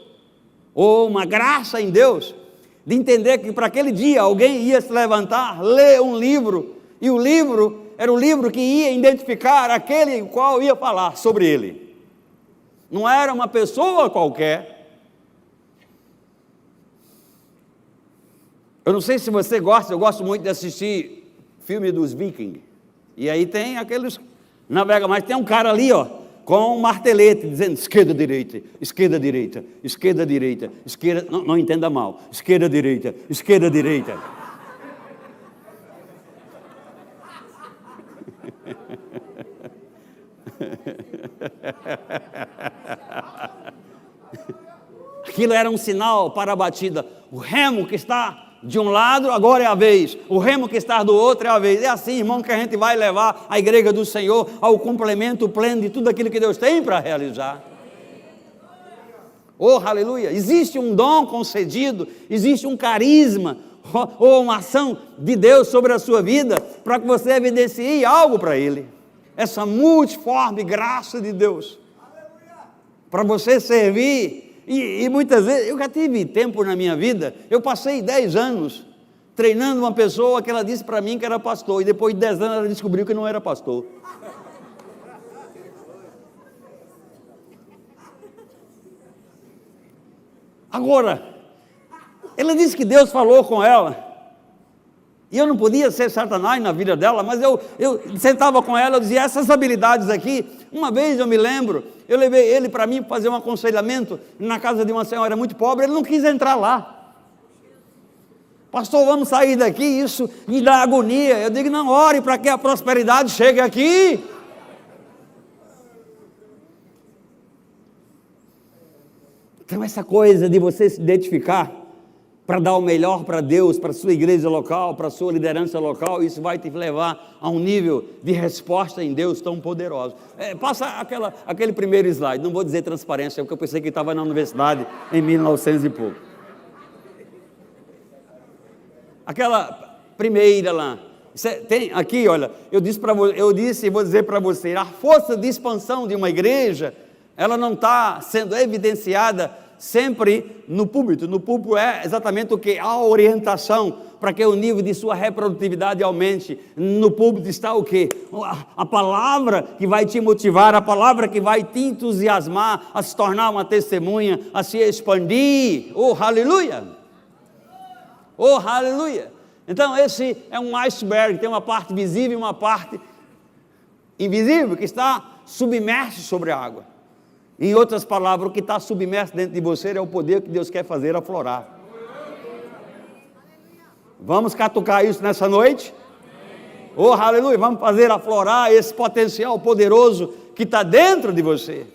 ou uma graça em Deus, de entender que para aquele dia alguém ia se levantar, ler um livro, e o livro era o livro que ia identificar aquele qual ia falar sobre ele. Não era uma pessoa qualquer. Eu não sei se você gosta, eu gosto muito de assistir filme dos Vikings. E aí tem aqueles navega, mas tem um cara ali, ó, com um martelete, dizendo esquerda, direita, esquerda, direita, esquerda, direita, esquerda, não entenda mal, esquerda, direita, esquerda, direita. Aquilo era um sinal para a batida. O remo que está de um lado, agora é a vez. O remo que está do outro é a vez. É assim, irmão, que a gente vai levar a igreja do Senhor ao complemento pleno de tudo aquilo que Deus tem para realizar. Oh, aleluia! Existe um dom concedido, existe um carisma, ou uma ação de Deus sobre a sua vida, para que você evidencie algo para Ele. Essa multiforme graça de Deus, para você servir. E muitas vezes, eu já tive tempo na minha vida, eu passei 10 anos treinando uma pessoa que ela disse para mim que era pastor, e depois de 10 anos ela descobriu que não era pastor. Agora, ela disse que Deus falou com ela, e eu não podia ser Satanás na vida dela, mas eu sentava com ela, eu dizia, essas habilidades aqui, uma vez eu me lembro, eu levei ele para mim fazer um aconselhamento na casa de uma senhora muito pobre, ele não quis entrar lá. Pastor, vamos sair daqui, isso me dá agonia. Eu digo, não, ore para que a prosperidade chegue aqui. Então essa coisa de você se identificar para dar o melhor para Deus, para a sua igreja local, para a sua liderança local, isso vai te levar a um nível de resposta em Deus tão poderoso. Passa aquele primeiro slide, não vou dizer transparência, porque eu pensei que estava na universidade em 1900 e pouco. Aquela primeira lá, tem aqui, olha, eu disse e vou dizer para você, a força de expansão de uma igreja, ela não está sendo evidenciada sempre no púlpito. No púlpito é exatamente o que? A orientação para que o nível de sua reprodutividade aumente. No púlpito está o que? A palavra que vai te motivar, a palavra que vai te entusiasmar a se tornar uma testemunha, a se expandir. Oh, aleluia! Oh, aleluia! Então esse é um iceberg, tem uma parte visível e uma parte invisível que está submerso sobre a água. Em outras palavras, o que está submerso dentro de você é o poder que Deus quer fazer aflorar. Vamos catucar isso nessa noite? Oh, aleluia! Vamos fazer aflorar esse potencial poderoso que está dentro de você.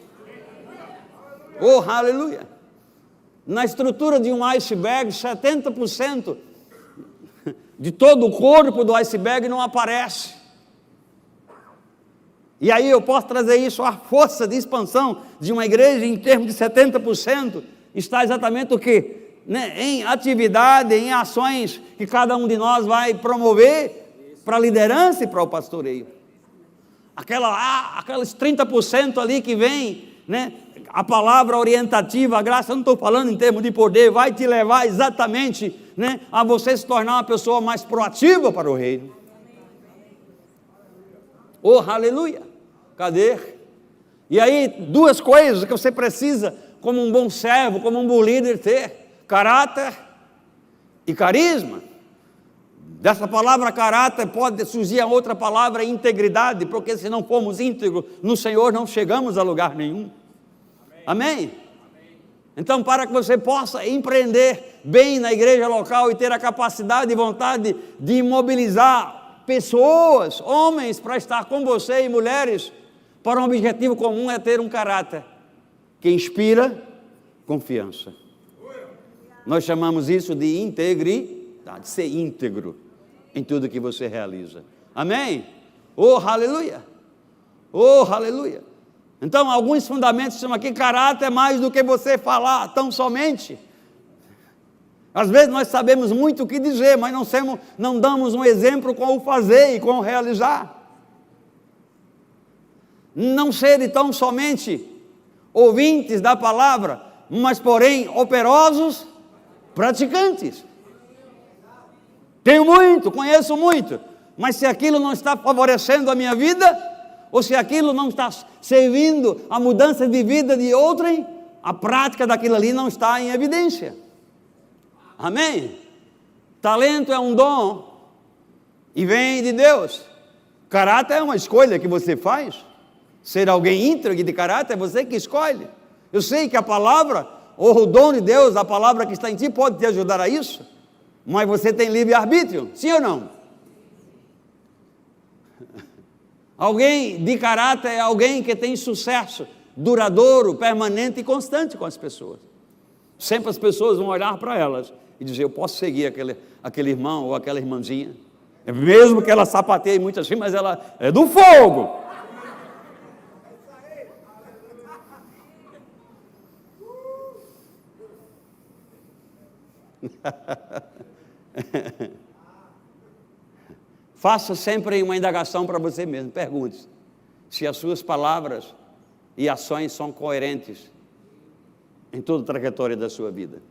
Oh, aleluia! Na estrutura de um iceberg, 70% de todo o corpo do iceberg não aparece. E aí eu posso trazer isso, a força de expansão de uma igreja em termos de 70%, está exatamente o quê? Em atividade, em ações que cada um de nós vai promover para a liderança e para o pastoreio. Aqueles 30% ali que vem, a palavra orientativa, a graça, eu não estou falando em termos de poder, vai te levar exatamente a você se tornar uma pessoa mais proativa para o reino. Oh, aleluia! Cadê? E aí, duas coisas que você precisa, como um bom servo, como um bom líder, ter: caráter e carisma. Dessa palavra caráter pode surgir a outra palavra integridade, porque se não formos íntegros no Senhor, não chegamos a lugar nenhum. Amém? Então, para que você possa empreender bem na igreja local e ter a capacidade e vontade de mobilizar pessoas, homens, para estar com você e mulheres, para um objetivo comum é ter um caráter que inspira confiança. Nós chamamos isso de integridade, ser íntegro em tudo que você realiza. Amém? Oh, aleluia! Oh, aleluia! Então, alguns fundamentos são aqui, caráter é mais do que você falar tão somente. Às vezes nós sabemos muito o que dizer, mas não damos um exemplo com o fazer e com o realizar. Não serem tão somente ouvintes da palavra, mas porém operosos praticantes. Tenho muito, conheço muito, mas se aquilo não está favorecendo a minha vida, ou se aquilo não está servindo a mudança de vida de outrem, a prática daquilo ali não está em evidência. Amém? Talento é um dom e vem de Deus. Caráter é uma escolha que você faz. Ser alguém íntegro de caráter é você que escolhe. Eu sei que a palavra, ou o dom de Deus, a palavra que está em ti, pode te ajudar a isso, mas você tem livre-arbítrio, sim ou não? Alguém de caráter é alguém que tem sucesso duradouro, permanente e constante com as pessoas. Sempre as pessoas vão olhar para elas e dizer, eu posso seguir aquele irmão ou aquela irmãzinha, mesmo que ela sapateie muito assim, mas ela é do fogo. Faça sempre uma indagação para você mesmo. Pergunte se as suas palavras e ações são coerentes em toda a trajetória da sua vida.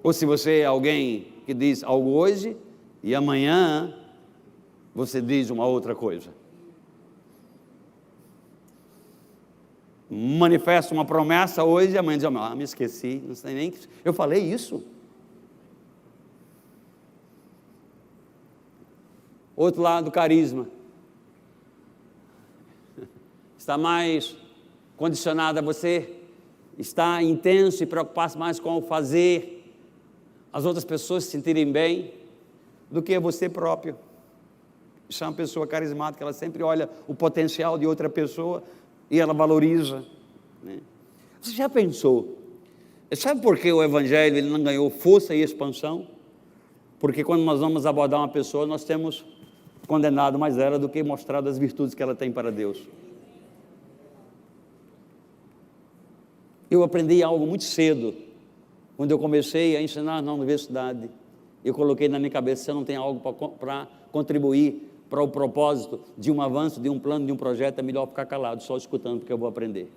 Ou se você é alguém que diz algo hoje e amanhã você diz uma outra coisa. Manifesta uma promessa hoje e amanhã diz, me esqueci, não sei nem que eu falei isso. Outro lado, carisma. Está mais condicionado a você estar intenso e preocupar-se mais com o fazer, as outras pessoas se sentirem bem, do que você próprio. Isso é uma pessoa carismática, ela sempre olha o potencial de outra pessoa e ela valoriza, né? Você já pensou? Sabe por que o Evangelho ele não ganhou força e expansão? Porque quando nós vamos abordar uma pessoa, nós temos condenado mais ela do que mostrado as virtudes que ela tem para Deus. Eu aprendi algo muito cedo, quando eu comecei a ensinar na universidade. Eu coloquei na minha cabeça, se eu não tenho algo para contribuir para o propósito de um avanço, de um plano, de um projeto, é melhor ficar calado, só escutando, porque eu vou aprender.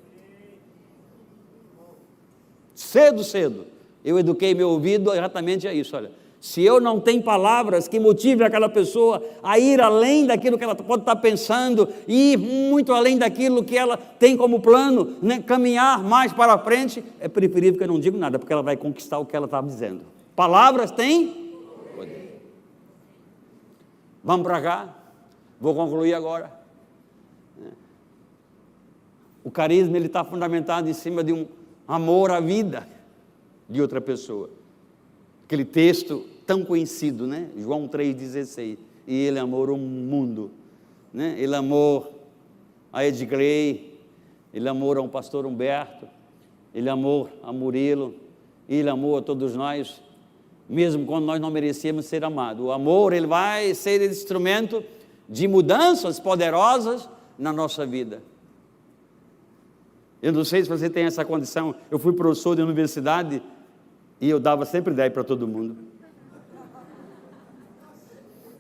Cedo, eu eduquei meu ouvido exatamente a isso, olha. Se eu não tenho palavras que motivem aquela pessoa a ir além daquilo que ela pode estar pensando, e ir muito além daquilo que ela tem como plano, né, caminhar mais para frente, é preferível que eu não diga nada, porque ela vai conquistar o que ela estava dizendo. Palavras têm poder. Vamos para cá, vou concluir agora. O carisma ele está fundamentado em cima de um amor à vida de outra pessoa. Aquele texto tão conhecido, né? João 3,16. E ele amou o mundo, né? Ele amou a Edgley, ele amou ao pastor Humberto, ele amou a Murilo, ele amou a todos nós, mesmo quando nós não merecíamos ser amados. O amor, ele vai ser instrumento de mudanças poderosas na nossa vida. Eu não sei se você tem essa condição. Eu fui professor de universidade e eu dava sempre 10 para todo mundo.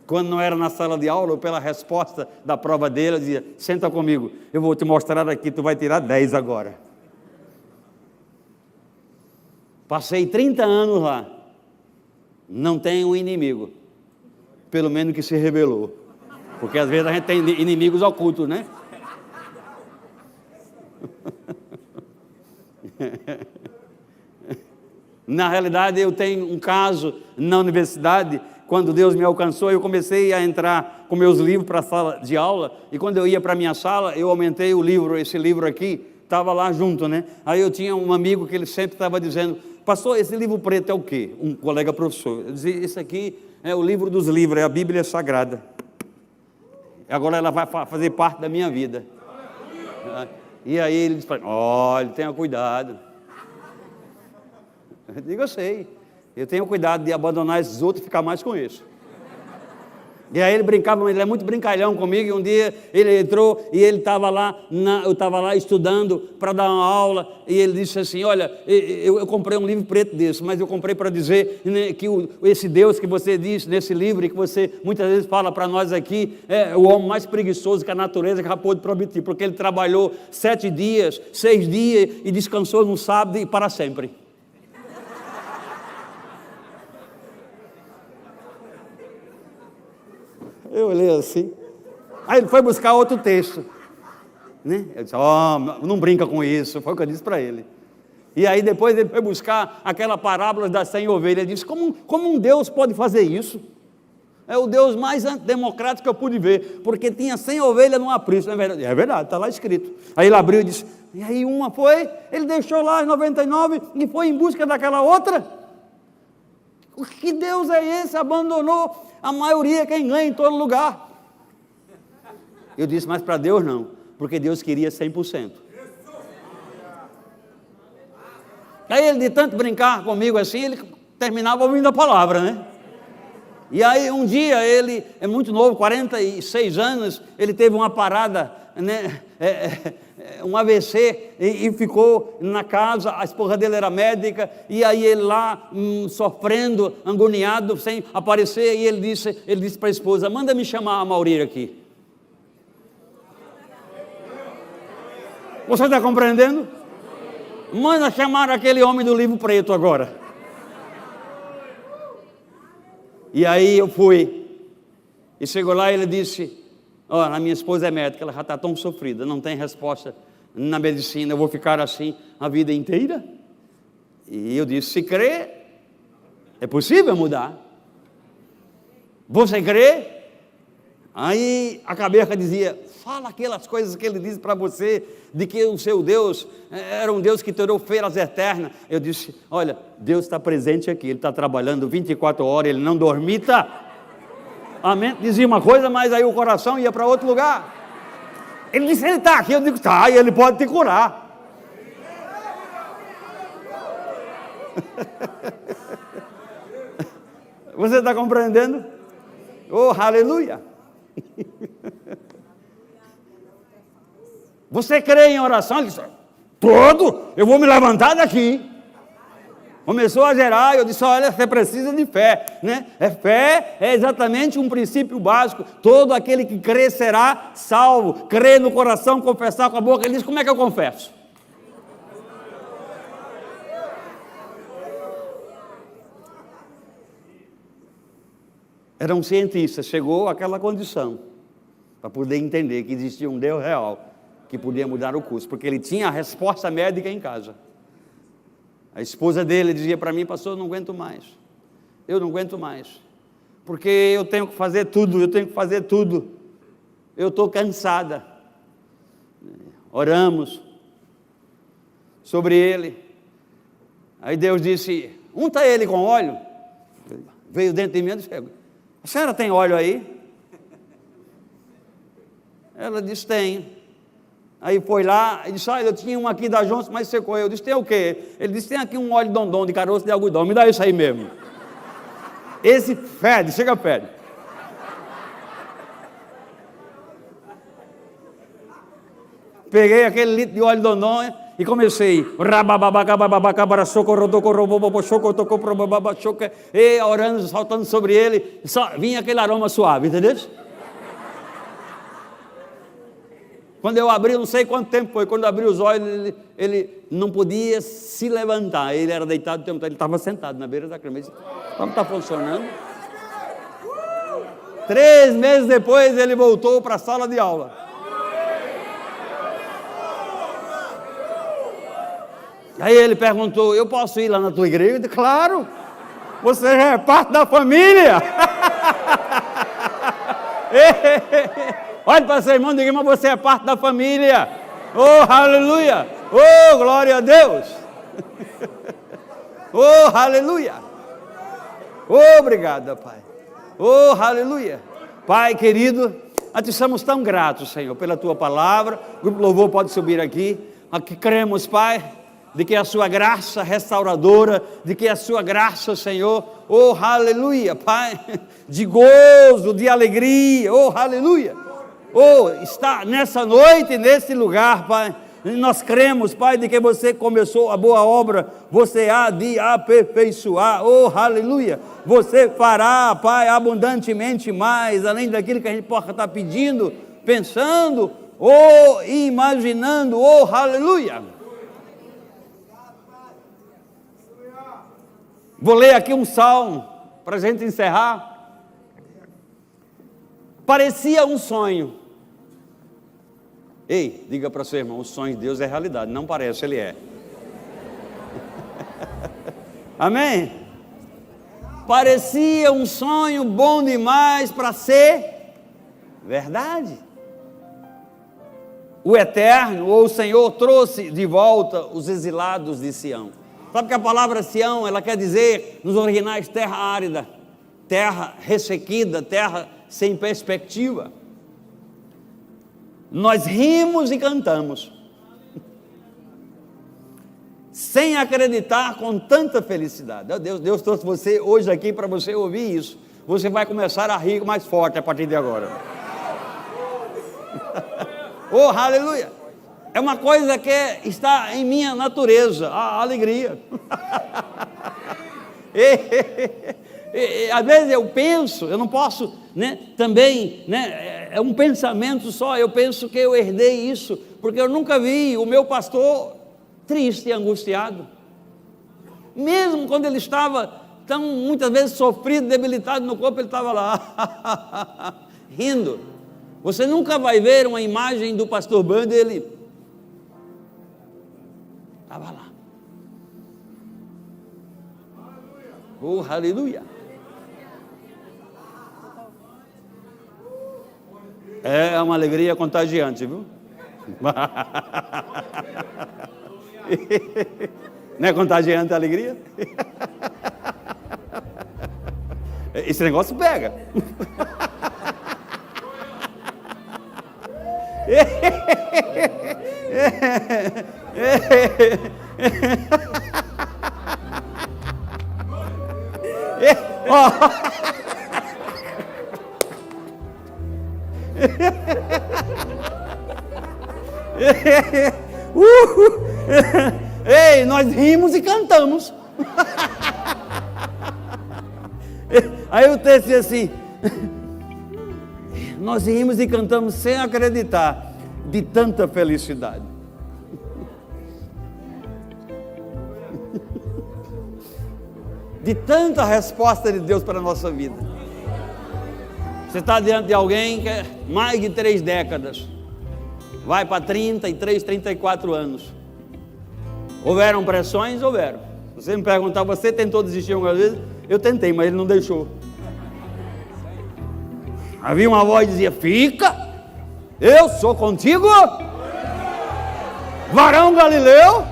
Quando não era na sala de aula, ou pela resposta da prova dele, eu dizia, senta comigo, eu vou te mostrar aqui, tu vai tirar 10 agora. Passei 30 anos lá, não tenho um inimigo, pelo menos que se revelou, porque às vezes a gente tem inimigos ocultos, né? Na realidade, eu tenho um caso na universidade. Quando Deus me alcançou, eu comecei a entrar com meus livros para a sala de aula, e quando eu ia para a minha sala, eu aumentei o livro, esse livro aqui, estava lá junto, né? Aí eu tinha um amigo que ele sempre estava dizendo: pastor, esse livro preto é o quê? Um colega professor. Eu dizia: esse aqui é o livro dos livros, é a Bíblia Sagrada. Agora ela vai fazer parte da minha vida. E aí ele disse para mim: olha, tenha cuidado. Eu digo: eu sei. Eu tenho cuidado de abandonar esses outros e ficar mais com isso. E aí ele brincava, ele é muito brincalhão comigo, e um dia ele entrou e ele estava lá, eu estava lá estudando para dar uma aula, e ele disse assim: olha, eu comprei um livro preto desse, mas eu comprei para dizer, né, que esse Deus que você diz nesse livro, e que você muitas vezes fala para nós aqui, é o homem mais preguiçoso que a natureza já pôde prometer, porque ele trabalhou 7 dias, 6 dias, e descansou no sábado e para sempre. Eu olhei assim. Aí ele foi buscar outro texto, né? Eu disse: não brinca com isso. Foi o que eu disse para ele. E aí depois ele foi buscar aquela parábola das 100 ovelhas. Ele disse: como um Deus pode fazer isso? É o Deus mais antidemocrático que eu pude ver, porque tinha 100 ovelhas num aprisco. Não é verdade? É verdade, está lá escrito. Aí ele abriu e disse: e aí uma foi, ele deixou lá as 99 e foi em busca daquela outra. Que Deus é esse? Abandonou a maioria, quem ganha em todo lugar. Eu disse: mas para Deus não, porque Deus queria 100%. Aí ele, de tanto brincar comigo assim, ele terminava ouvindo a palavra, né? E aí um dia ele, é muito novo, 46 anos, ele teve uma parada, né? Um AVC, e ficou na casa. A esposa dele era médica, e aí ele lá, sofrendo, agoniado, sem aparecer, e ele disse para a esposa: manda me chamar a Maurira aqui. Você está compreendendo? Manda chamar aquele homem do livro preto agora. E aí eu fui, e chegou lá e ele disse: a minha esposa é médica, ela já está tão sofrida, não tem resposta na medicina, eu vou ficar assim a vida inteira? E eu disse: se crê, é possível mudar. Você crê? Aí a cabeça dizia: fala aquelas coisas que ele disse para você, de que o seu Deus era um Deus que tornou feiras eternas. Eu disse: olha, Deus está presente aqui, Ele está trabalhando 24 horas, Ele não dormita. A mente dizia uma coisa, mas aí o coração ia para outro lugar. Ele disse: ele está aqui. Eu digo: está, e ele pode te curar. Você está compreendendo? Oh, aleluia! Você crê em oração? Ele disse: todo, eu vou me levantar daqui. Começou a gerar. Eu disse: olha, você precisa de fé, né? Fé é exatamente um princípio básico. Todo aquele que crê será salvo. Crer no coração, confessar com a boca. Ele disse: como é que eu confesso? Era um cientista, chegou àquela condição para poder entender que existia um Deus real que podia mudar o curso, porque ele tinha a resposta médica em casa. A esposa dele dizia para mim: pastor, eu não aguento mais, porque eu tenho que fazer tudo, eu estou cansada. Oramos sobre ele, aí Deus disse: unta ele com óleo. Veio dentro de mim e disse: a senhora tem óleo aí? Ela disse: tenho. Aí foi lá e disse: olha, eu tinha um aqui da Johnson, mas secou. Eu disse: tem o quê? Ele disse: tem aqui um óleo dondom de caroço de algodão, me dá isso aí mesmo. Esse fede, chega fede. Peguei aquele litro de óleo dondom e comecei. E orando, saltando sobre ele, só vinha aquele aroma suave, entendeu? Quando eu abri, não sei quanto tempo foi, quando eu abri os olhos, ele não podia se levantar. Ele era deitado o tempo todo, ele estava sentado na beira da cama. Como está funcionando? 3 meses depois, ele voltou para a sala de aula. Aí ele perguntou: eu posso ir lá na tua igreja? Eu disse: claro, você já é parte da família. Olha para seu irmão e diga: mas você é parte da família. Oh, aleluia! Oh, glória a Deus! Oh, aleluia! Obrigado, Pai. Oh, aleluia! Pai querido, nós te somos tão gratos, Senhor, pela tua palavra. O grupo louvor pode subir aqui. Aqui cremos, Pai, de que a sua graça restauradora, de que a sua graça, Senhor, oh, aleluia, Pai, de gozo, de alegria, oh, aleluia, oh, está nessa noite, nesse lugar, Pai. Nós cremos, Pai, de que você começou a boa obra, você há de aperfeiçoar, oh, aleluia, você fará, Pai, abundantemente mais, além daquilo que a gente possa estar pedindo, pensando, oh, imaginando, oh, aleluia. Vou ler aqui um salmo, para a gente encerrar. Parecia um sonho. Ei, diga para o seu irmão, o sonho de Deus é realidade, não parece, ele é. Amém? Parecia um sonho bom demais para ser verdade. O Eterno, ou o Senhor, trouxe de volta os exilados de Sião. Sabe que a palavra Sião, ela quer dizer, nos originais, terra árida, terra ressequida, terra sem perspectiva. Nós rimos e cantamos, sem acreditar, com tanta felicidade. Deus trouxe você hoje aqui para você ouvir isso. Você vai começar a rir mais forte a partir de agora. Oh, aleluia! É uma coisa que está em minha natureza, a alegria. Às vezes eu penso, eu não posso, né, também, né, é um pensamento só, eu penso que eu herdei isso, porque eu nunca vi o meu pastor triste e angustiado. Mesmo quando ele estava tão, muitas vezes, sofrido, debilitado no corpo, ele estava lá, rindo. Você nunca vai ver uma imagem do pastor Band, ele estava lá. Oh, aleluia! É uma alegria contagiante, viu? Não é contagiante a alegria? Esse negócio pega. Ei, nós rimos e cantamos. Aí o texto diz assim: nós rimos e cantamos sem acreditar, de tanta felicidade. De tanta resposta de Deus para a nossa vida. Você está diante de alguém que é mais de 3 décadas, vai para 33, 34 anos. Houveram pressões? Houveram. Você me perguntar, você tentou desistir algumas vezes? Eu tentei, mas ele não deixou. Havia uma voz que dizia: fica, eu sou contigo, varão Galileu,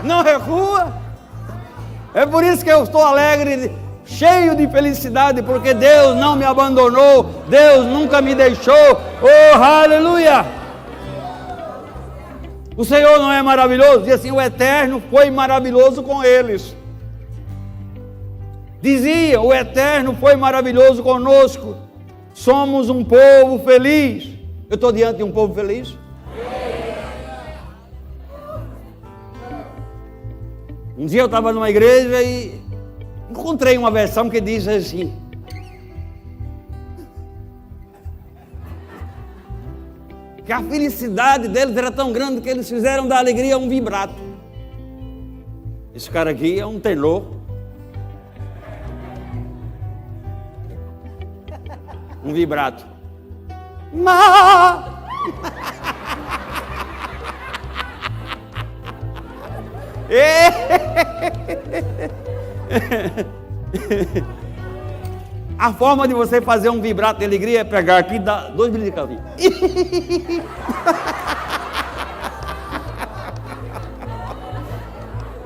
não recua. É por isso que eu estou alegre, cheio de felicidade, porque Deus não me abandonou, Deus nunca me deixou. Oh, aleluia! O Senhor não é maravilhoso? Diz assim: o Eterno foi maravilhoso com eles. Dizia: o Eterno foi maravilhoso conosco. Somos um povo feliz. Eu estou diante de um povo feliz? Um dia eu estava numa igreja e encontrei uma versão que diz assim: que a felicidade deles era tão grande que eles fizeram da alegria um vibrato. Esse cara aqui é um tenor. Um vibrato. A forma de você fazer um vibrato de alegria é pegar aqui e dar 2 milhos de caminho.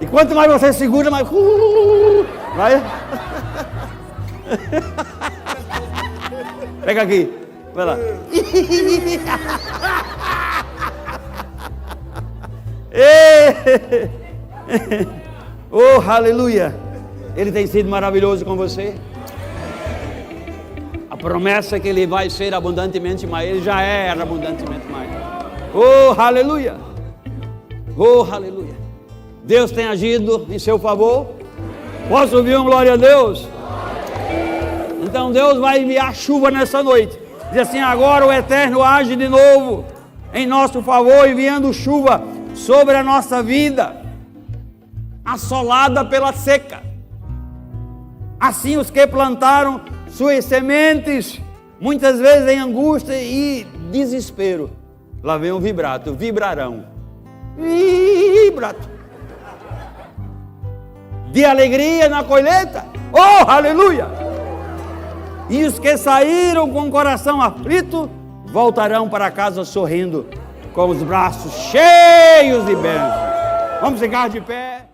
E quanto mais você segura, mais... vai. Pega aqui. Vai lá. Oh, aleluia. Ele tem sido maravilhoso com você. A promessa é que ele vai ser abundantemente mais. Ele já era abundantemente mais. Oh, aleluia. Oh, aleluia. Deus tem agido em seu favor. Posso ouvir um glória a Deus? Então Deus vai enviar chuva nessa noite. Diz assim: agora o Eterno age de novo em nosso favor, enviando chuva sobre a nossa vida, assolada pela seca. Assim os que plantaram suas sementes, muitas vezes em angústia e desespero, lá vem o vibrato, vibrarão. Vibrato. De alegria na colheita. Oh, aleluia! E os que saíram com o coração aflito, voltarão para casa sorrindo, com os braços cheios de bênçãos. Vamos ficar de pé.